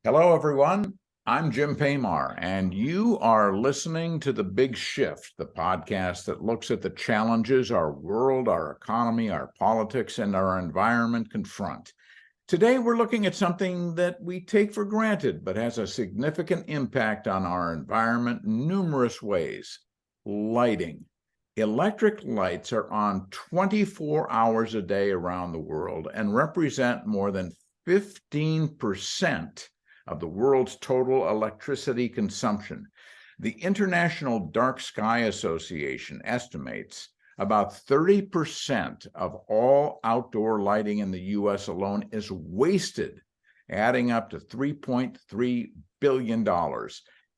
Hello, everyone. I'm Jim Paymar, and you are listening to The Big Shift, the podcast that looks at the challenges our world, our economy, our politics, and our environment confront. Today, we're looking at something that we take for granted, but has a significant impact on our environment in numerous ways: lighting. Electric lights are on 24 hours a day around the world and represent more than 15% of the world's total electricity consumption. The International Dark Sky Association estimates about 30% of all outdoor lighting in the U.S. alone is wasted, adding up to $3.3 billion,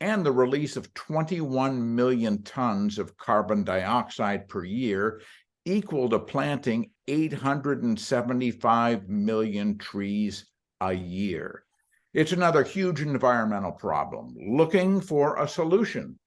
and the release of 21 million tons of carbon dioxide per year, equal to planting 875 million trees a year. It's another huge environmental problem, looking for a solution.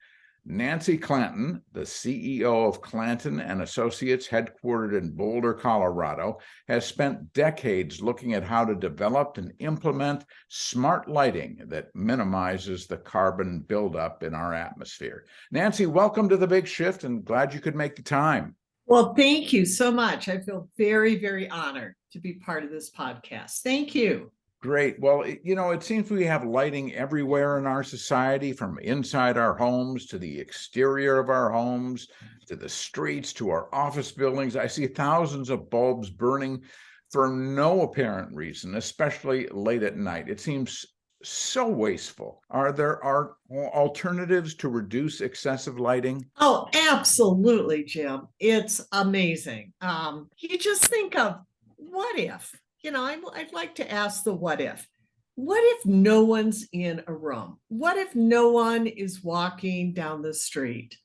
Nancy Clanton, the CEO of Clanton and Associates, headquartered in Boulder, Colorado, has spent decades looking at how to develop and implement smart lighting that minimizes the carbon buildup in our atmosphere. Nancy, welcome to The Big Shift, and glad you could make the time. Well, thank you so much. I feel very, very honored to be part of this podcast. Thank you. Great. Well, it seems we have lighting everywhere in our society, from inside our homes to the exterior of our homes, to the streets, to our office buildings. I see thousands of bulbs burning for no apparent reason, especially late at night. It seems so wasteful. Are there alternatives to reduce excessive lighting? Oh, absolutely, Jim. It's amazing. You just think of what if? I'd like to ask the what if. What if no one's in a room? What if no one is walking down the street?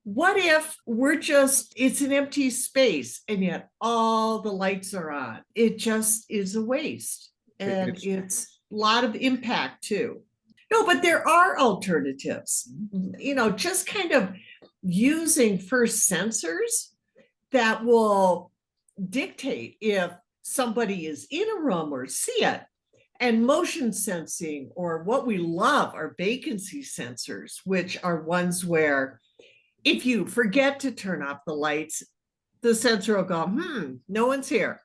What if it's an empty space and yet all the lights are on? It just is a waste. And it's a lot of impact too. No, but there are alternatives. Just kind of using first sensors that will dictate if somebody is in a room or see it, and motion sensing, or what we love are vacancy sensors, which are ones where if you forget to turn off the lights, the sensor will go, no one's here.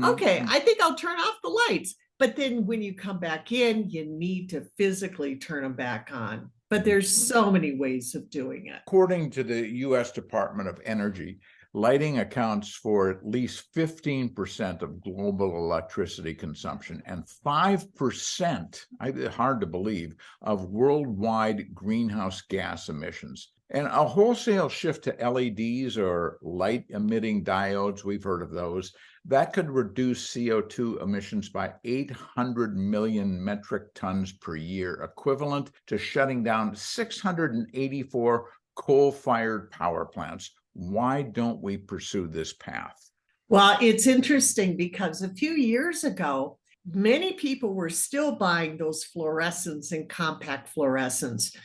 Okay, I think I'll turn off the lights. But then when you come back in, you need to physically turn them back on. But there's so many ways of doing it. According to the U.S. Department of Energy, lighting accounts for at least 15% of global electricity consumption and 5%, hard to believe, of worldwide greenhouse gas emissions. And a wholesale shift to LEDs, or light-emitting diodes, we've heard of those, that could reduce CO2 emissions by 800 million metric tons per year, equivalent to shutting down 684 coal-fired power plants. Why don't we pursue this path? Well, it's interesting because a few years ago, many people were still buying those fluorescents and compact fluorescents,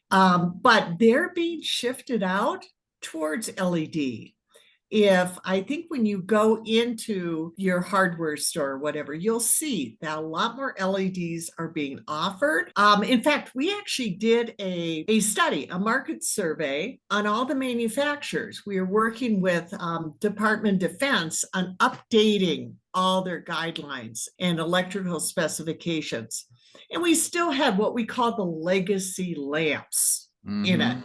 but they're being shifted out towards LED. I think when you go into your hardware store or whatever, you'll see that a lot more LEDs are being offered. In fact, we actually did a study, a market survey on all the manufacturers. We are working with Department of Defense on updating all their guidelines and electrical specifications. And we still have what we call the legacy lamps in it,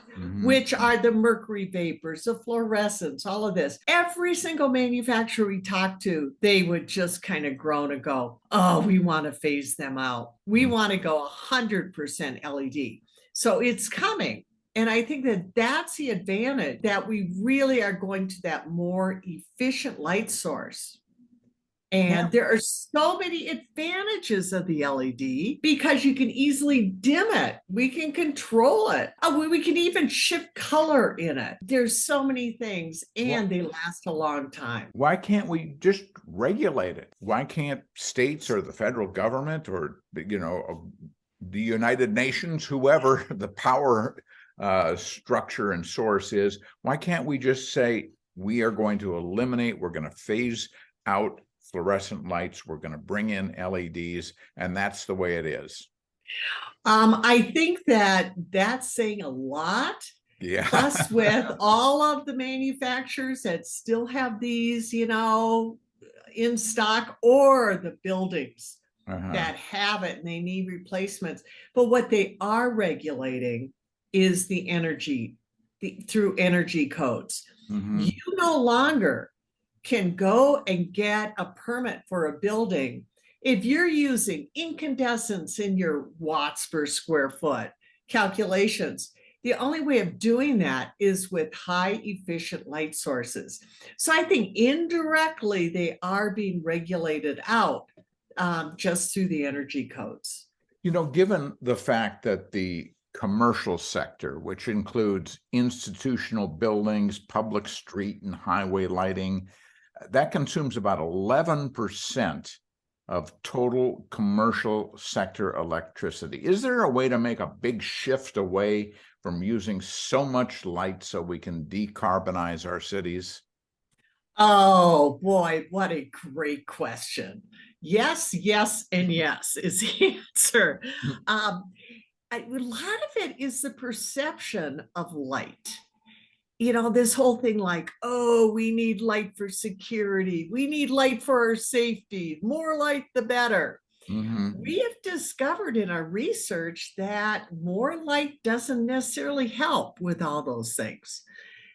which are the mercury vapors, the fluorescents, all of this. Every single manufacturer we talked to, they would just kind of groan and go, oh, we want to phase them out. We want to go 100% LED. So it's coming. And I think that that's the advantage, that we really are going to that more efficient light source. And there are so many advantages of the LED because you can easily dim it. We can control it. We can even shift color in it. There's so many things, and they last a long time. Why can't we just regulate it? Why can't states or the federal government or, the United Nations, whoever the power structure and source is, why can't we just say, we are going to eliminate, we're going to phase out fluorescent lights. We're going to bring in LEDs, and that's the way it is. I think that that's saying a lot. Yeah. Plus, with all of the manufacturers that still have these, in stock, or the buildings that have it and they need replacements. But what they are regulating is the energy, through energy codes. You no longer can go and get a permit for a building if you're using incandescents in your watts per square foot calculations. The only way of doing that is with high efficient light sources. So I think indirectly they are being regulated out, just through the energy codes. Given the fact that the commercial sector, which includes institutional buildings, public street and highway lighting, that consumes about 11% of total commercial sector electricity. Is there a way to make a big shift away from using so much light so we can decarbonize our cities? Oh boy, what a great question. Yes, yes, and yes is the answer. A lot of it is the perception of light. This whole thing like, oh, we need light for security. We need light for our safety. More light, the better. We have discovered in our research that more light doesn't necessarily help with all those things.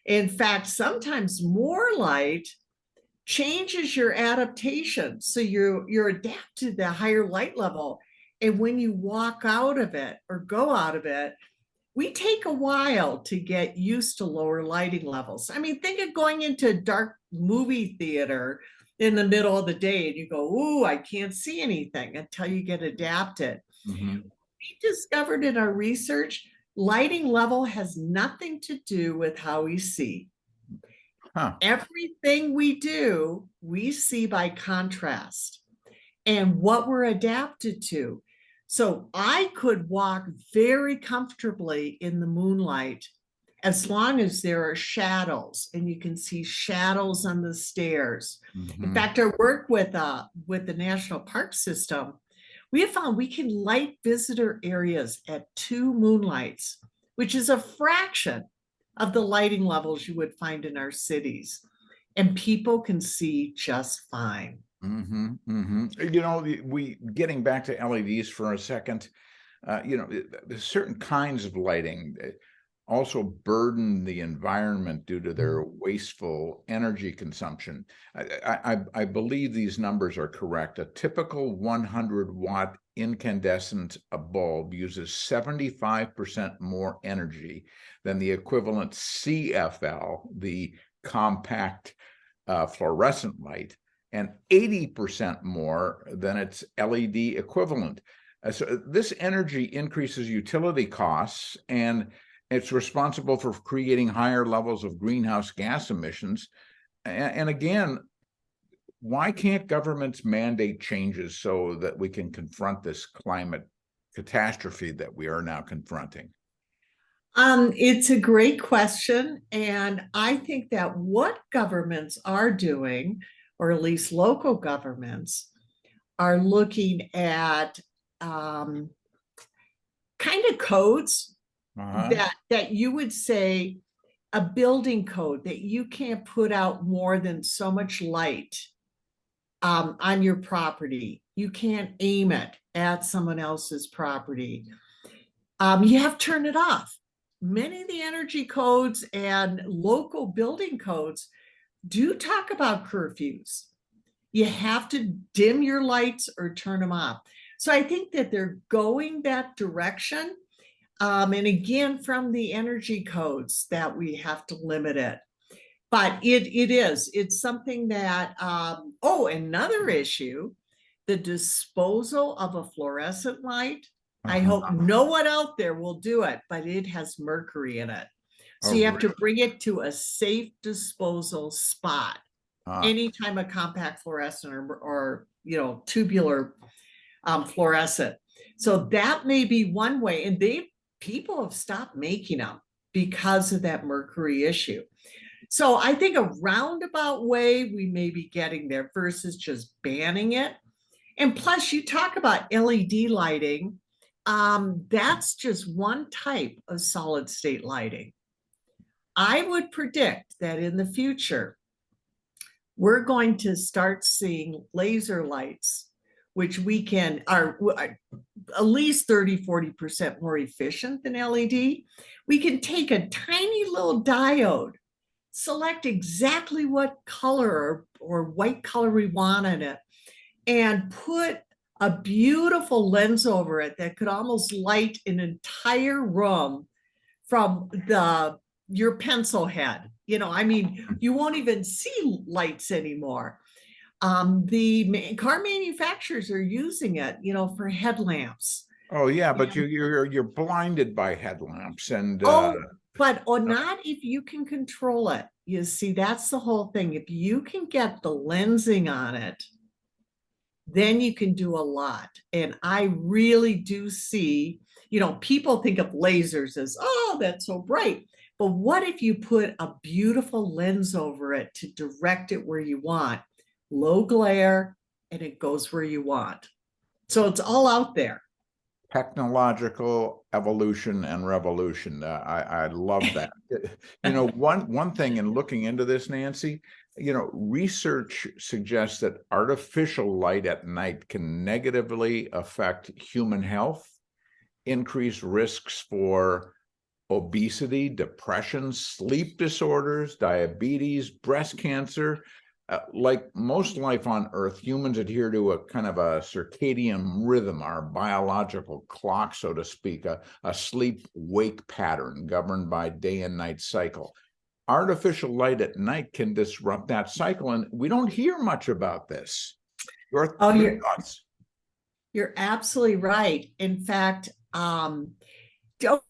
In fact, sometimes more light changes your adaptation. So you're adapt to the higher light level. And when you walk out of it or go out of it, we take a while to get used to lower lighting levels. I mean, think of going into a dark movie theater in the middle of the day and you go, ooh, I can't see anything, until you get adapted. We discovered in our research, lighting level has nothing to do with how we see. Everything we do, we see by contrast and what we're adapted to. So I could walk very comfortably in the moonlight as long as there are shadows and you can see shadows on the stairs. In fact, I work with the National Park System. We have found we can light visitor areas at 2 moonlights, which is a fraction of the lighting levels you would find in our cities. And people can see just fine. We getting back to LEDs for a second, certain kinds of lighting also burden the environment due to their wasteful energy consumption. I believe these numbers are correct. A typical 100-watt incandescent bulb uses 75% more energy than the equivalent CFL, the compact fluorescent light, and 80% more than its LED equivalent. So this energy increases utility costs, and it's responsible for creating higher levels of greenhouse gas emissions. And again, why can't governments mandate changes so that we can confront this climate catastrophe that we are now confronting? It's a great question. And I think that what governments are doing, or at least local governments, are looking at kind of codes that you would say, a building code that you can't put out more than so much light on your property. You can't aim it at someone else's property. You have to turn it off. Many of the energy codes and local building codes do talk about curfews. You have to dim your lights or turn them off. So I think that they're going that direction. And again, from the energy codes, that we have to limit it. But it's something that, another issue, the disposal of a fluorescent light. I hope no one out there will do it, but it has mercury in it. So you have to bring it to a safe disposal spot. Anytime a compact fluorescent or tubular fluorescent. So that may be one way. And people have stopped making them because of that mercury issue. So I think a roundabout way we may be getting there versus just banning it. And plus, you talk about LED lighting. That's just one type of solid state lighting. I would predict that in the future, we're going to start seeing laser lights, which we can are at least 30-40% more efficient than LED. We can take a tiny little diode, select exactly what color or white color we want in it, and put a beautiful lens over it that could almost light an entire room from your pencil head. I mean, you won't even see lights anymore. The car manufacturers are using it, for headlamps. Oh yeah, but you're blinded by headlamps and But not if you can control it. You see, that's the whole thing. If you can get the lensing on it, then you can do a lot. And I really do see, people think of lasers as, oh, that's so bright. But what if you put a beautiful lens over it to direct it where you want? Low glare, and it goes where you want. So it's all out there. technological evolution and revolution. I love that. One thing in looking into this, Nancy, research suggests that artificial light at night can negatively affect human health, increase risks for obesity, depression, sleep disorders, diabetes, breast cancer. Like most life on Earth, humans adhere to a kind of a circadian rhythm, our biological clock, so to speak, a sleep-wake pattern governed by day and night cycle. Artificial light at night can disrupt that cycle, and we don't hear much about this. Your thoughts? You're absolutely right. In fact, don't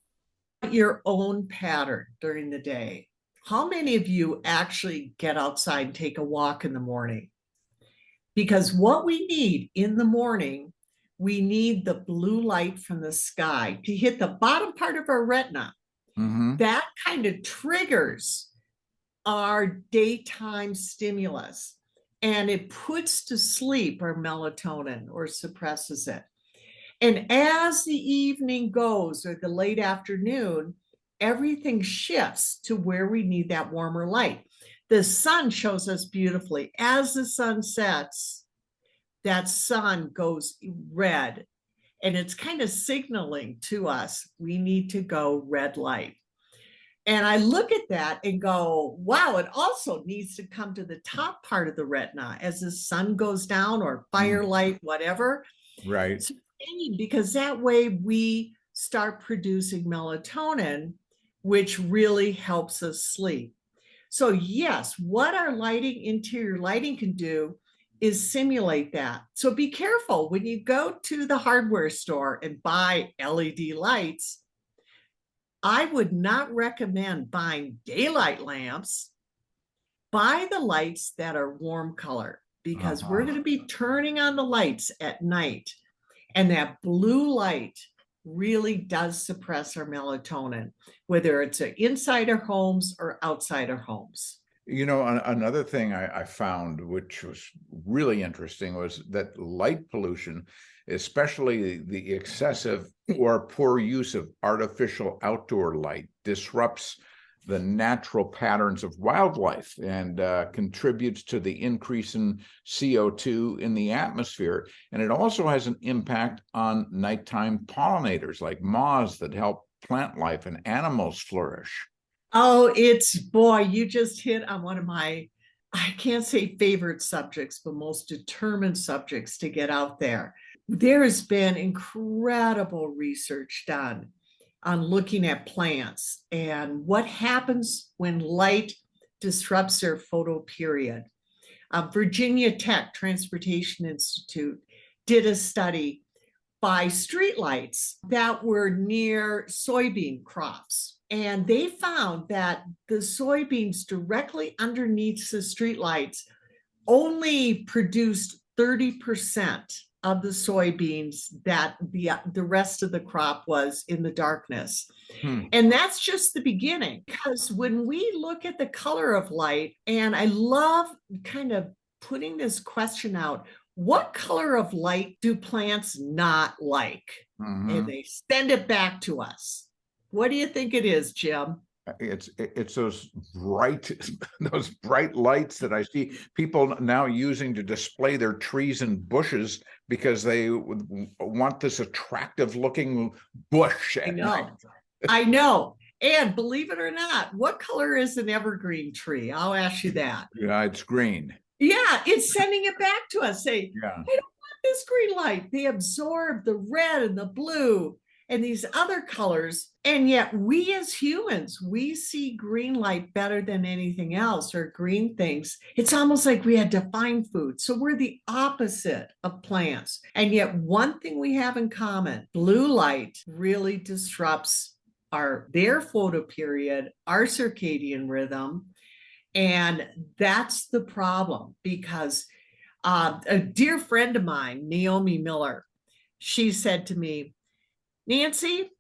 your own pattern during the day. How many of you actually get outside and take a walk in the morning? Because what we need in the morning, we need the blue light from the sky to hit the bottom part of our retina. Mm-hmm. That kind of triggers our daytime stimulus, and it puts to sleep our melatonin or suppresses it. And as the evening goes or the late afternoon, everything shifts to where we need that warmer light. The sun shows us beautifully. As the sun sets, that sun goes red, and it's kind of signaling to us we need to go red light. And I look at that and go, wow, it also needs to come to the top part of the retina as the sun goes down, or firelight, whatever. Right. Because that way we start producing melatonin, which really helps us sleep. So yes, what our interior lighting can do is simulate that. So be careful when you go to the hardware store and buy LED lights. I would not recommend buying daylight lamps. Buy the lights that are warm color, because we're going to be turning on the lights at night. And that blue light really does suppress our melatonin, whether it's inside our homes or outside our homes. Another thing I found, which was really interesting, was that light pollution, especially the excessive or poor use of artificial outdoor light, disrupts the natural patterns of wildlife and contributes to the increase in CO2 in the atmosphere. And it also has an impact on nighttime pollinators like moths that help plant life and animals flourish. Oh, you just hit on one of my, I can't say favorite subjects, but most determined subjects to get out there. There has been incredible research done on looking at plants and what happens when light disrupts their photoperiod. Virginia Tech Transportation Institute did a study by streetlights that were near soybean crops. And they found that the soybeans directly underneath the streetlights only produced 30% of the soybeans that the rest of the crop was in the darkness. And that's just the beginning, because when we look at the color of light, and I love kind of putting this question out, what color of light do plants not like? And they send it back to us. What do you think it is, Jim? It's those bright lights that I see people now using to display their trees and bushes because they want this attractive looking bush. I know. And believe it or not, what color is an evergreen tree? I'll ask you that. Yeah, it's green. Yeah, it's sending it back to us. Say, yeah. I don't want this green light. They absorb the red and the blue and these other colors. And yet we as humans, we see green light better than anything else, or green things. It's almost like we had to find food. So we're the opposite of plants. And yet one thing we have in common, blue light really disrupts their photoperiod, our circadian rhythm. And that's the problem, because a dear friend of mine, Naomi Miller, she said to me, Nancy,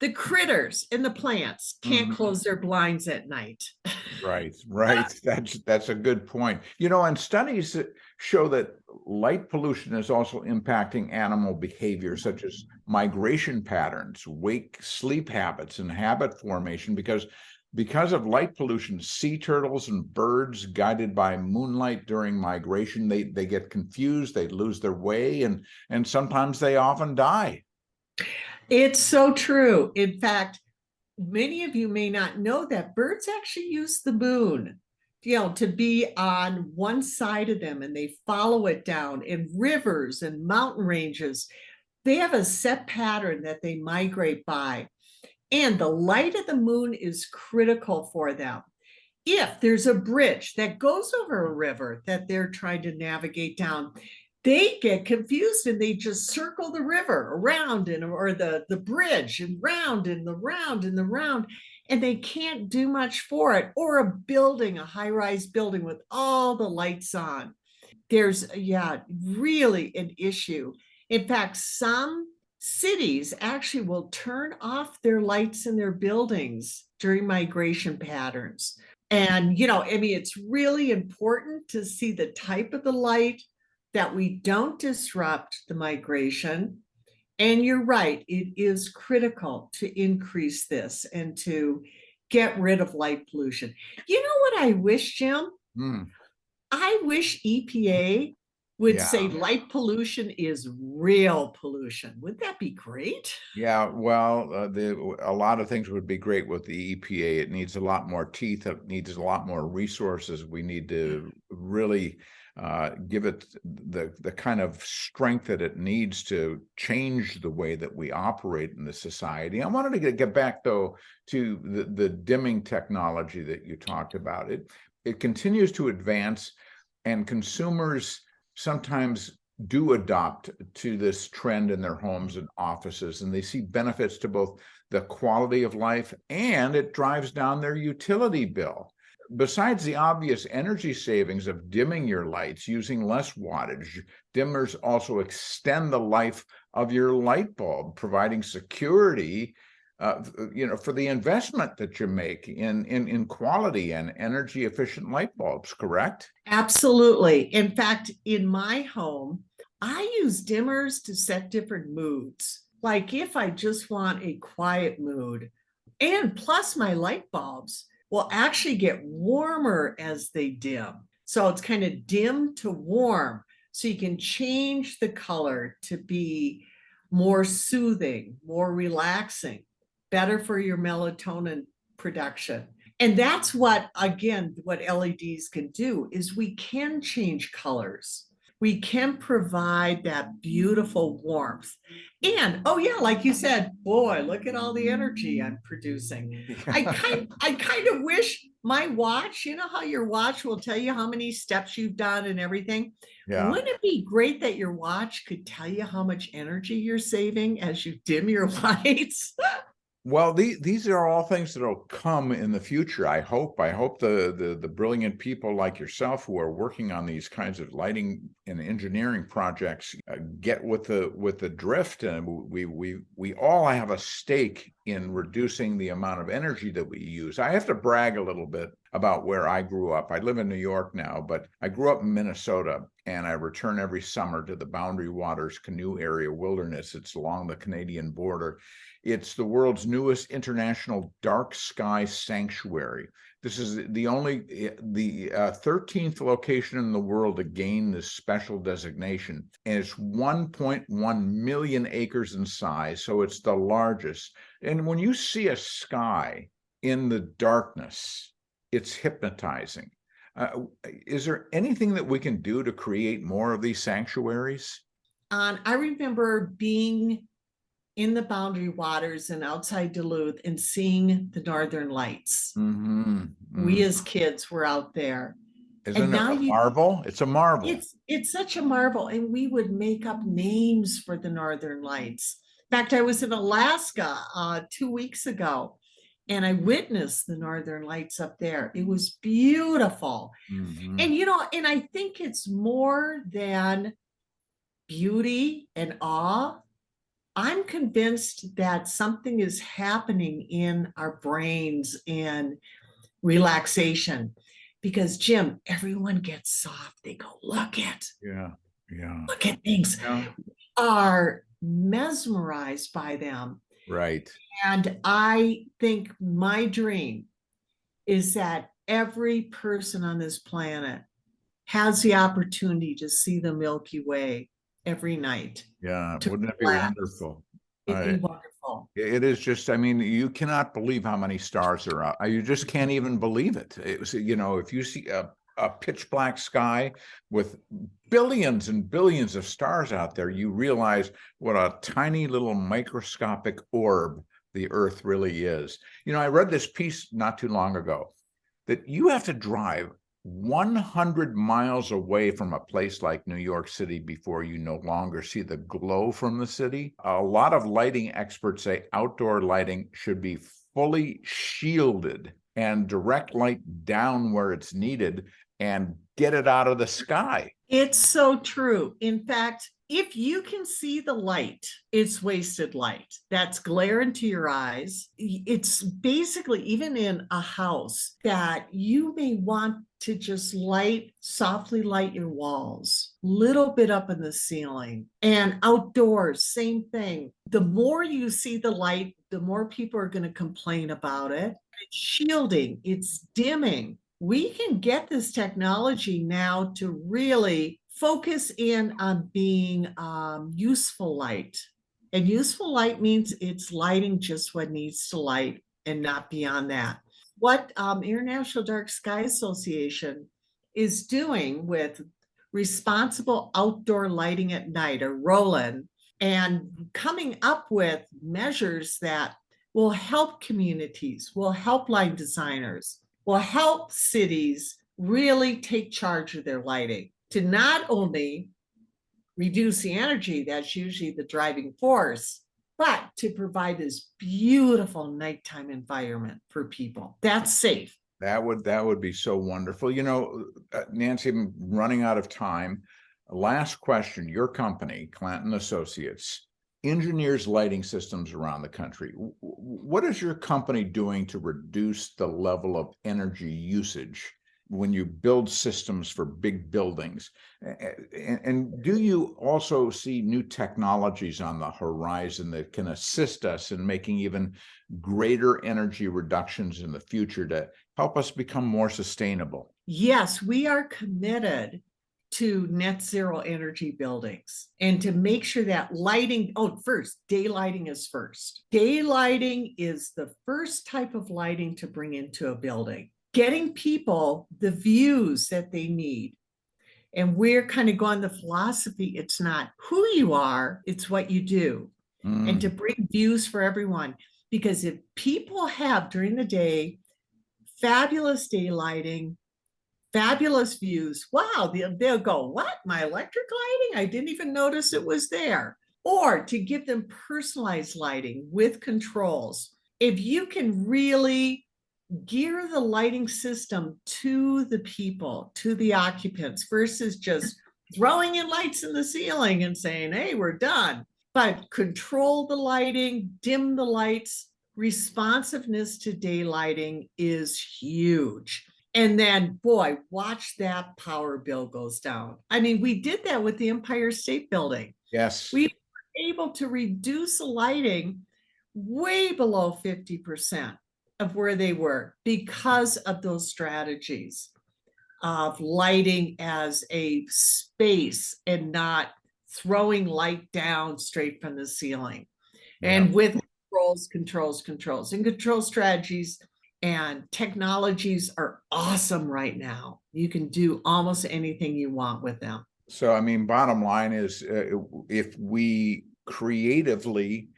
the critters in the plants can't close their blinds at night. Right. That's a good point. And studies that show that light pollution is also impacting animal behavior, such as migration patterns, wake sleep habits, and habit formation, because of light pollution. Sea turtles and birds guided by moonlight during migration, they get confused, they lose their way, and sometimes they often die. It's so true. In fact, many of you may not know that birds actually use the moon, to be on one side of them, and they follow it down in rivers and mountain ranges. They have a set pattern that they migrate by. And the light of the moon is critical for them. If there's a bridge that goes over a river that they're trying to navigate down, they get confused and they just circle the river around or the bridge and round and the round and the round, and they can't do much for it. Or a high-rise building with all the lights on. There's, really an issue. In fact, some cities actually will turn off their lights in their buildings during migration patterns. And, it's really important to see the type of the light, that we don't disrupt the migration. And you're right, it is critical to increase this and to get rid of light pollution. You know what I wish, Jim? I wish EPA would say light pollution is real pollution. Would that be great? Yeah, well, a lot of things would be great with the EPA. It needs a lot more teeth. It needs a lot more resources. We need to really give it the kind of strength that it needs to change the way that we operate in the society. I wanted to get back, though, to the dimming technology that you talked about. It continues to advance, and consumers sometimes do adopt to this trend in their homes and offices, and they see benefits to both the quality of life, and it drives down their utility bill. Besides the obvious energy savings of dimming your lights using less wattage, dimmers also extend the life of your light bulb, providing security for the investment that you make in quality and energy efficient light bulbs, correct? Absolutely. In fact, in my home, I use dimmers to set different moods. Like if I just want a quiet mood, and plus my light bulbs will actually get warmer as they dim. So it's kind of dim to warm. So you can change the color to be more soothing, more relaxing, better for your melatonin production. And that's what LEDs can do, is we can change colors. We can provide that beautiful warmth. And, like you said, boy, look at all the energy I'm producing. I kind of wish my watch, how your watch will tell you how many steps you've done and everything. Yeah. Wouldn't it be great that your watch could tell you how much energy you're saving as you dim your lights? Well, these are all things that'll come in the future. I hope. I hope the brilliant people like yourself who are working on these kinds of lighting and engineering projects get with the drift, and we all have a stake in reducing the amount of energy that we use. I have to brag a little bit about where I grew up. I live in New York now, but I grew up in Minnesota, and I return every summer to the Boundary Waters Canoe Area Wilderness. It's along the Canadian border. It's the world's newest international dark sky sanctuary. This is the 13th location in the world to gain this special designation, and it's 1.1 million acres in size, so it's the largest. And when you see a sky in the darkness, it's hypnotizing. Is there anything that we can do to create more of these sanctuaries? I remember being in the Boundary Waters and outside Duluth and seeing the Northern Lights. We as kids were out there. Isn't it a marvel? It's a marvel. It's such a marvel. And we would make up names for the Northern Lights. In fact, I was in Alaska 2 weeks ago, and I witnessed the Northern Lights up there. It was beautiful. And and I think it's more than beauty and awe. I'm convinced that something is happening in our brains in relaxation, because Jim, everyone gets soft. They go, look at things. Are mesmerized by them. Right. And I think my dream is that every person on this planet has the opportunity to see the Milky Way every night. Yeah, wouldn't it be wonderful? It'd be wonderful. It is just, I mean, you cannot believe how many stars are out. You just can't even believe it. If you see a pitch black sky with billions and billions of stars out there, you realize what a tiny little microscopic orb the Earth really is. I read this piece not too long ago that you have to drive 100 miles away from a place like New York City before you no longer see the glow from the city. A lot of lighting experts say outdoor lighting should be fully shielded and direct light down where it's needed and get it out of the sky. It's so true. In fact, if you can see the light, it's wasted light. That's glare into your eyes. It's basically, even in a house, that you may want to just softly light your walls, little bit up in the ceiling. And outdoors, same thing. The more you see the light, the more people are going to complain about it. It's shielding, it's dimming. We can get this technology now to really focus in on being useful light. And useful light means it's lighting just what needs to light and not beyond that. What International Dark Sky Association is doing with responsible outdoor lighting at night, or ROLAN, and coming up with measures that will help communities, will help light designers, will help cities really take charge of their lighting, to not only reduce the energy, that's usually the driving force, but to provide this beautiful nighttime environment for people that's safe. That would be so wonderful. Nancy, I'm running out of time. Last question. Your company, Clanton Associates, engineers lighting systems around the country. What is your company doing to reduce the level of energy usage when you build systems for big buildings? And do you also see new technologies on the horizon that can assist us in making even greater energy reductions in the future to help us become more sustainable? Yes, we are committed to net zero energy buildings, and to make sure that lighting, first, daylighting is first. Daylighting is the first type of lighting to bring into a building, getting people the views that they need. And we're kind of going the philosophy, it's not who you are, it's what you do. And to bring views for everyone. Because if people have during the day fabulous daylighting, fabulous views, wow, they'll go, what, my electric lighting? I didn't even notice it was there. Or to give them personalized lighting with controls. if you can really gear the lighting system to the people, to the occupants, versus just throwing in lights in the ceiling and saying, hey, we're done. But control the lighting, dim the lights. Responsiveness to daylighting is huge. And then, boy, watch that power bill goes down. I mean, we did that with the Empire State Building. Yes. We were able to reduce the lighting way below 50% of where they were because of those strategies of lighting as a space and not throwing light down straight from the ceiling. And with controls, and control strategies and technologies are awesome right now. You can do almost anything you want with them. So, I mean, bottom line is if we creatively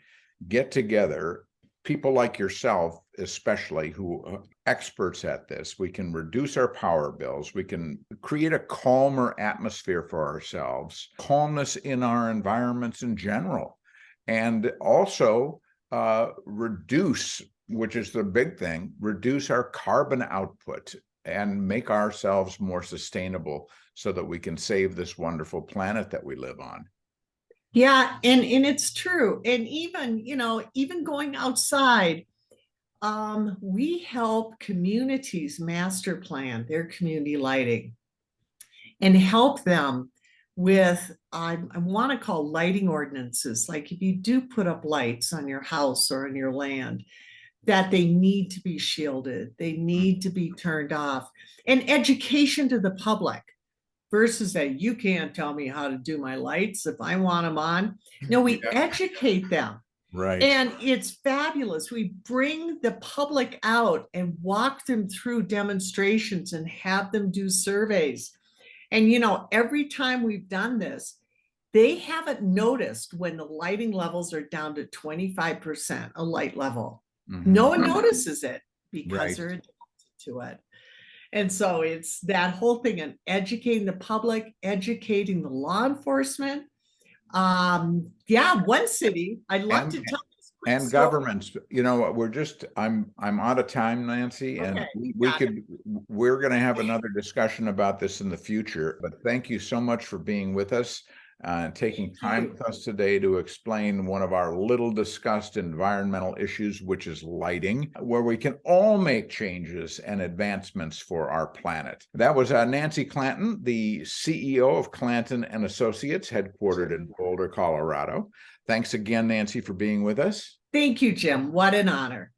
get together, people like yourself, especially, who are experts at this, we can reduce our power bills. We can create a calmer atmosphere for ourselves, calmness in our environments in general, and also reduce, which is the big thing, reduce our carbon output and make ourselves more sustainable so that we can save this wonderful planet that we live on. Yeah, and it's true. And even, even going outside, we help communities master plan their community lighting and help them with, I want to call lighting ordinances. Like if you do put up lights on your house or on your land, that they need to be shielded, they need to be turned off, and education to the public versus that you can't tell me how to do my lights if I want them on. No, we educate them. Right. And it's fabulous. We bring the public out and walk them through demonstrations and have them do surveys. And, every time we've done this, they haven't noticed when the lighting levels are down to 25% a light level. Mm-hmm. No one notices it because they're adapted to it. And so it's that whole thing and educating the public, educating the law enforcement. One city I'd love to tell you. And governments, I'm out of time, Nancy, and we're going to have another discussion about this in the future. But thank you so much for being with us and taking time with us today to explain one of our little discussed environmental issues, which is lighting, where we can all make changes and advancements for our planet. That was Nancy Clanton, the CEO of Clanton and Associates, headquartered in Boulder, Colorado. Thanks again, Nancy, for being with us. Thank you, Jim. What an honor.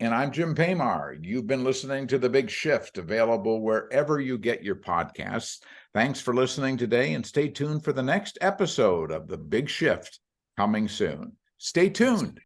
And I'm Jim Paymar. You've been listening to The Big Shift, available wherever you get your podcasts. Thanks for listening today, and stay tuned for the next episode of The Big Shift coming soon. Stay tuned.